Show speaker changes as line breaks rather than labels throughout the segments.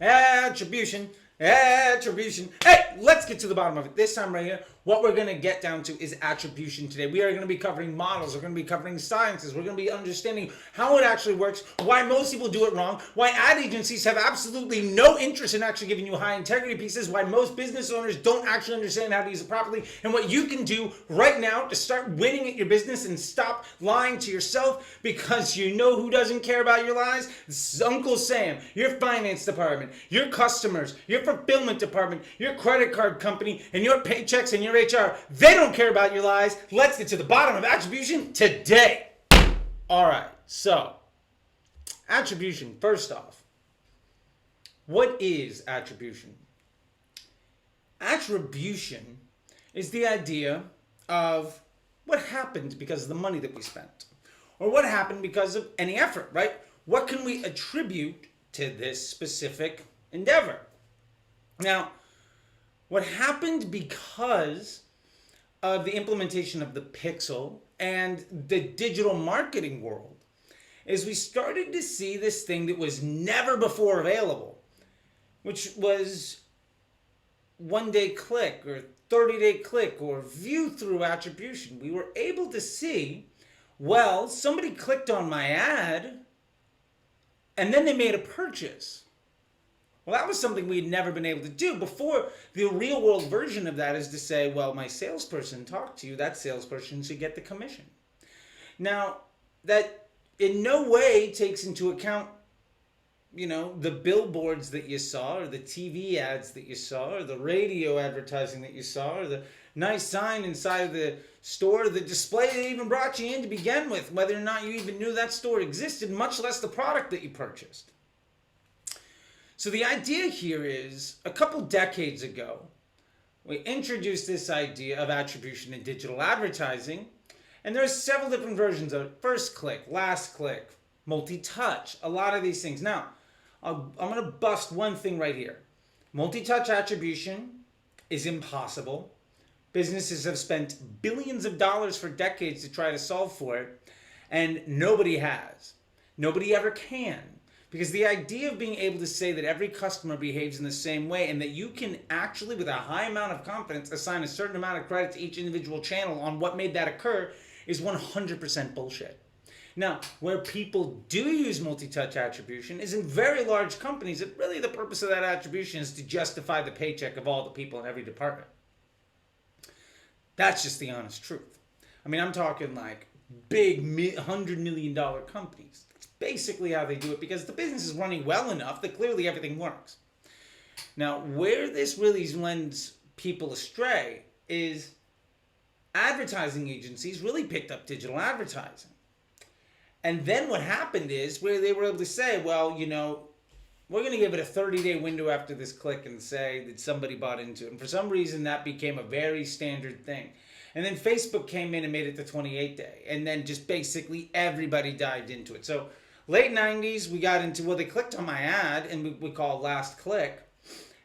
Attribution. Attribution. Hey, let's get to the bottom of it. This time right here, what we're going to get down to is attribution today. We are going to be covering models. We're going to be covering sciences. We're going to be understanding how it actually works, why most people do it wrong, why ad agencies have absolutely no interest in actually giving you high integrity pieces, why most business owners don't actually understand how to use it properly, and what you can do right now to start winning at your business and stop lying to yourself, because you know who doesn't care about your lies? It's Uncle Sam, your finance department, your customers, your fulfillment department, your credit card company, and your paychecks and your HR. They don't care about your lies. Let's get to the bottom of attribution today. All right, so attribution, first off, what is attribution? Attribution is the idea of what happened because of the money that we spent, or what happened because of any effort, right? What can we attribute to this specific endeavor? Now, what happened because of the implementation of the pixel and the digital marketing world is we started to see this thing that was never before available, which was one-day click or 30-day click or view-through attribution. We were able to see, well, somebody clicked on my ad and then they made a purchase. Well, that was something we had never been able to do before. The real world version of that is to say, well, my salesperson talked to you, that salesperson should get the commission. Now, that in no way takes into account, the billboards that you saw, or the TV ads that you saw, or the radio advertising that you saw, or the nice sign inside of the store, the display that even brought you in to begin with, whether or not you even knew that store existed, much less the product that you purchased. So the idea here is, a couple decades ago, we introduced this idea of attribution in digital advertising, and there's several different versions of it. First click, last click, multi-touch, a lot of these things. Now, I'm going to bust one thing right here. Multi-touch attribution is impossible. Businesses have spent billions of dollars for decades to try to solve for it, and nobody has. Nobody ever can. Because the idea of being able to say that every customer behaves in the same way, and that you can actually, with a high amount of confidence, assign a certain amount of credit to each individual channel on what made that occur, is 100% bullshit. Now, where people do use multi-touch attribution is in very large companies that really the purpose of that attribution is to justify the paycheck of all the people in every department. That's just the honest truth. I mean, I'm talking like big $100 million companies. That's basically how they do it, because the business is running well enough that clearly everything works. Now, where this really lends people astray is advertising agencies really picked up digital advertising. And then what happened is where they were able to say, well, we're going to give it a 30-day window after this click and say that somebody bought into it. And for some reason, that became a very standard thing. And then Facebook came in and made it the 28-day. And then just basically everybody dived into it. So late 90s, we got into, well, they clicked on my ad, and we call last click.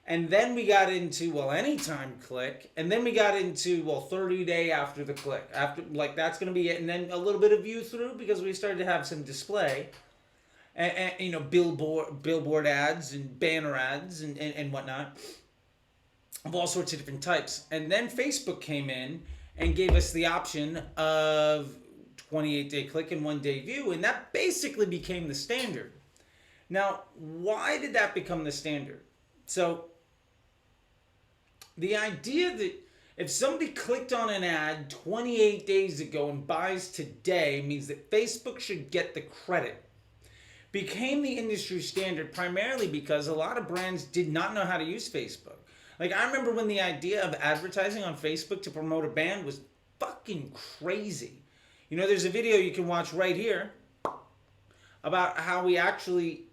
And then we got into, well, anytime click. And then we got into, well, 30-day after the click. After, like, that's going to be it. And then a little bit of view through, because we started to have some display. And billboard ads and banner ads and whatnot of all sorts of different types. And then Facebook came in and gave us the option of 28-day click and 1-day view, and that basically became the standard. Now, why did that become the standard? So, the idea that if somebody clicked on an ad 28 days ago and buys today means that Facebook should get the credit, became the industry standard primarily because a lot of brands did not know how to use Facebook. Like, I remember when the idea of advertising on Facebook to promote a band was fucking crazy. There's a video you can watch right here about how we actually,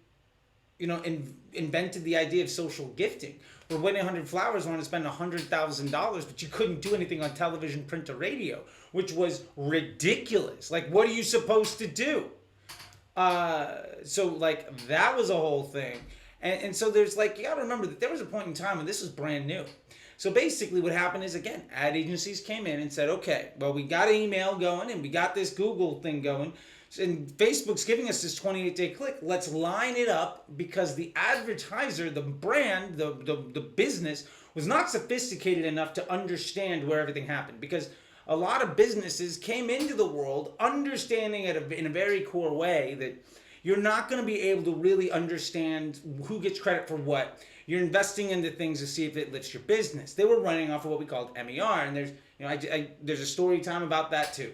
invented the idea of social gifting. Where When 100 Flowers wanted to spend $100,000, but you couldn't do anything on television, print, or radio, which was ridiculous. Like, what are you supposed to do? So that was a whole thing. And so there's you gotta remember that there was a point in time when this was brand new. So basically what happened is, again, ad agencies came in and said, okay, well, we got an email going and we got this Google thing going. And Facebook's giving us this 28-day click. Let's line it up because the advertiser, the brand, the business was not sophisticated enough to understand where everything happened. Because a lot of businesses came into the world understanding it in a very core way that you're not going to be able to really understand who gets credit for what. You're investing into things to see if it lifts your business. They were running off of what we called MER, and there's a story time about that too.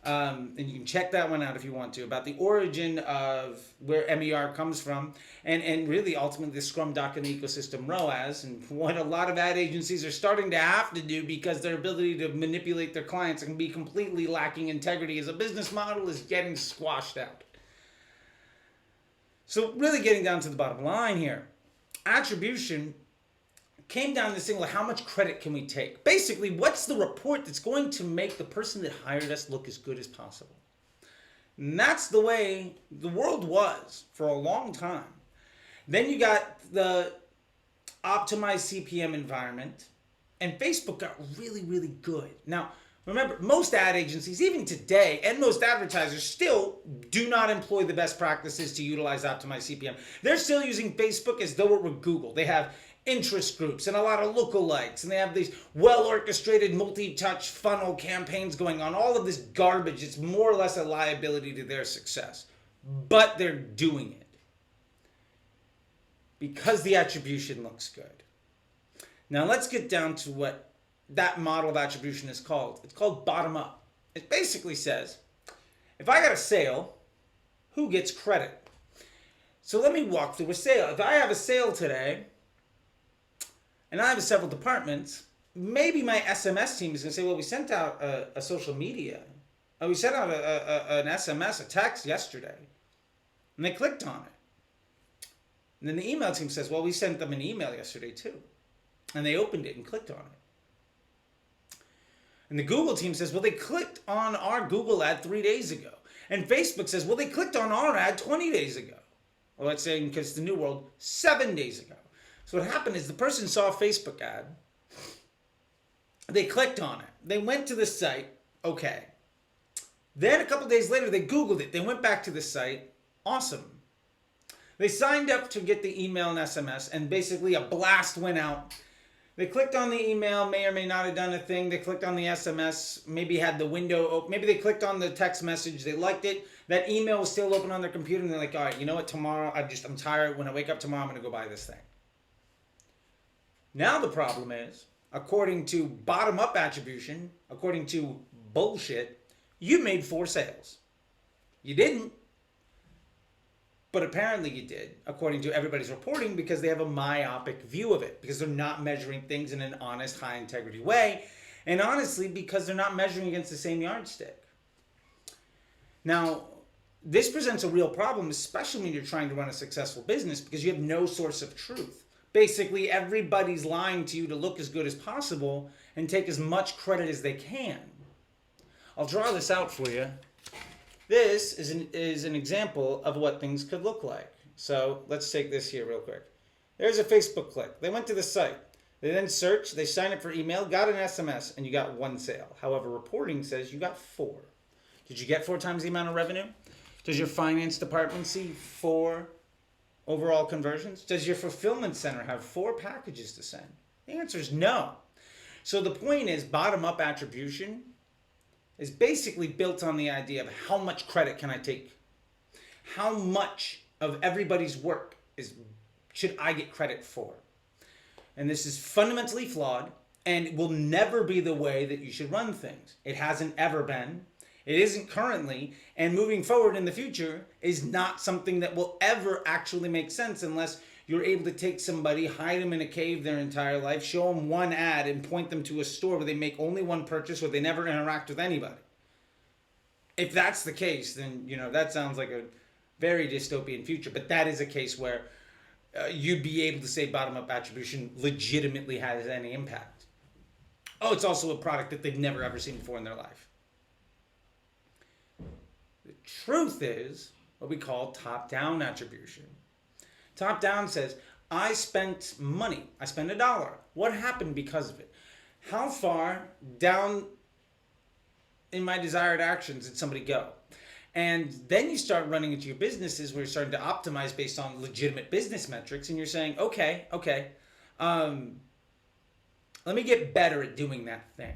And you can check that one out if you want to, about the origin of where MER comes from, and really ultimately the Scrum document ecosystem ROAS, and what a lot of ad agencies are starting to have to do because their ability to manipulate their clients and be completely lacking integrity as a business model is getting squashed out. So really getting down to the bottom line here, attribution came down to this thing like, how much credit can we take? Basically, what's the report that's going to make the person that hired us look as good as possible? And that's the way the world was for a long time. Then you got the optimized CPM environment, and Facebook got really, really good. Now, remember, most ad agencies, even today, and most advertisers still do not employ the best practices to utilize optimized CPM. They're still using Facebook as though it were Google. They have interest groups and a lot of lookalikes, and they have these well-orchestrated multi-touch funnel campaigns going on. All of this garbage, it's more or less a liability to their success. But they're doing it because the attribution looks good. Now let's get down to what that model of attribution is called. It's called bottom up. It basically says, if I got a sale, who gets credit? So let me walk through a sale. If I have a sale today, and I have several departments, maybe my SMS team is going to say, well, we sent out a social media. We sent out an SMS, a text yesterday. And they clicked on it. And then the email team says, well, we sent them an email yesterday too. And they opened it and clicked on it. And the Google team says, well, they clicked on our Google ad 3 days ago. And Facebook says, well, they clicked on our ad 20 days ago. Or let's say, because it's the new world, 7 days ago. So what happened is the person saw a Facebook ad. They clicked on it. They went to the site. Okay. Then a couple days later, they Googled it. They went back to the site. Awesome. They signed up to get the email and SMS, and basically a blast went out. They clicked on the email, may or may not have done a thing. They clicked on the SMS, maybe had the window open. Maybe they clicked on the text message. They liked it. That email was still open on their computer, and they're like, all right, you know what? Tomorrow, I'm tired. When I wake up tomorrow, I'm going to go buy this thing. Now the problem is, according to bottom-up attribution, according to bullshit, you made 4 sales. You didn't. But apparently you did, according to everybody's reporting, because they have a myopic view of it, because they're not measuring things in an honest, high-integrity way, and honestly, because they're not measuring against the same yardstick. Now, this presents a real problem, especially when you're trying to run a successful business, because you have no source of truth. Basically, everybody's lying to you to look as good as possible and take as much credit as they can. I'll draw this out for you. This is an example of what things could look like. So let's take this here real quick. There's a Facebook click. They went to the site. They then searched, they signed up for email, got an SMS, and you got 1 sale. However, reporting says you got 4. Did you get 4 times the amount of revenue? Does your finance department see 4 overall conversions? Does your fulfillment center have 4 packages to send? The answer is no. So the point is, bottom-up attribution is basically built on the idea of how much credit can I take? How much of everybody's work should I get credit for? And this is fundamentally flawed and will never be the way that you should run things. It hasn't ever been. It isn't currently, and moving forward in the future is not something that will ever actually make sense unless you're able to take somebody, hide them in a cave their entire life, show them 1 ad, and point them to a store where they make only 1 purchase, where they never interact with anybody. If that's the case, then that sounds like a very dystopian future. But that is a case where you'd be able to say bottom-up attribution legitimately has any impact. Oh, it's also a product that they've never ever seen before in their life. The truth is what we call top-down attribution. Top-down says, I spent money. I spent $1. What happened because of it? How far down in my desired actions did somebody go? And then you start running into your businesses where you're starting to optimize based on legitimate business metrics, and you're saying, okay, um, let me get better at doing that thing.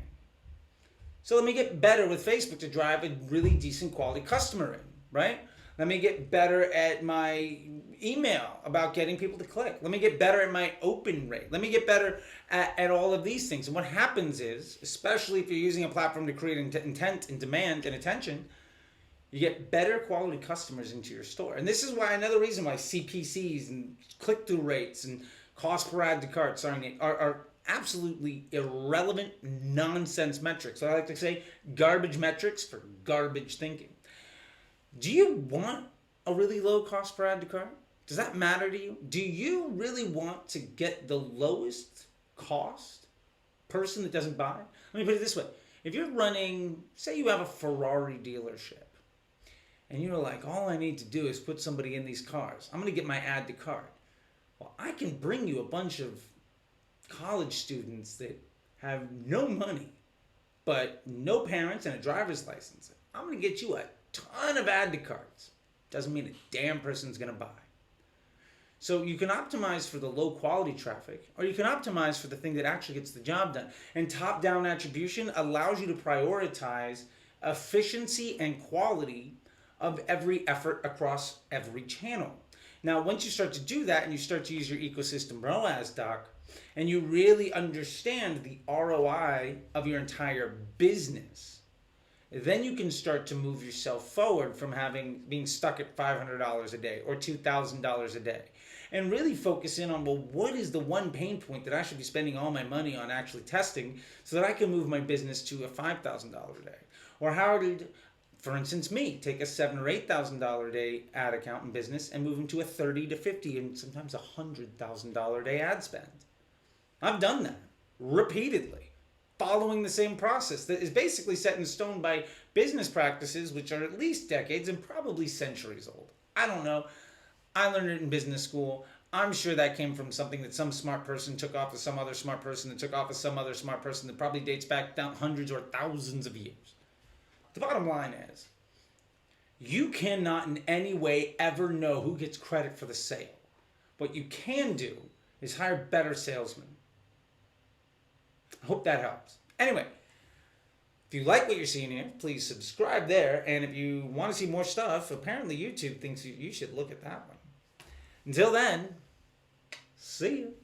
So let me get better with Facebook to drive a really decent quality customer in, right? Let me get better at my email about getting people to click. Let me get better at my open rate. Let me get better at all of these things. And what happens is, especially if you're using a platform to create intent and demand and attention, you get better quality customers into your store. And this is why another reason why CPCs and click-through rates and cost per add to cart are absolutely irrelevant nonsense metrics. So I like to say garbage metrics for garbage thinking. Do you want a really low cost per add to cart? Does that matter to you? Do you really want to get the lowest cost person that doesn't buy? Let me put it this way. If you're running, say you have a Ferrari dealership, and you're like, all I need to do is put somebody in these cars. I'm going to get my add to cart. Well, I can bring you a bunch of college students that have no money, but no parents and a driver's license. I'm going to get you a ton of add to carts. Doesn't mean a damn person's going to buy. So you can optimize for the low quality traffic, or you can optimize for the thing that actually gets the job done. And top-down attribution allows you to prioritize efficiency and quality of every effort across every channel. Now, once you start to do that and you start to use your ecosystem ROAS doc, and you really understand the ROI of your entire business, then you can start to move yourself forward from being stuck at $500 a day or $2,000 a day, and really focus in on, well, what is the one pain point that I should be spending all my money on actually testing so that I can move my business to a $5,000 a day? Or how did, for instance, me take a $7,000 or $8,000 a day ad account in business and move them to a $30,000 to $50,000 and sometimes a $100,000 a day ad spend? I've done that repeatedly, following the same process that is basically set in stone by business practices which are at least decades and probably centuries old. I don't know. I learned it in business school. I'm sure that came from something that some smart person took off of some other smart person that took off of some other smart person that probably dates back down hundreds or thousands of years. The bottom line is, you cannot in any way ever know who gets credit for the sale. What you can do is hire better salesmen. I hope that helps. Anyway, if you like what you're seeing here, please subscribe there. And if you want to see more stuff, apparently YouTube thinks you should look at that one. Until then, see you.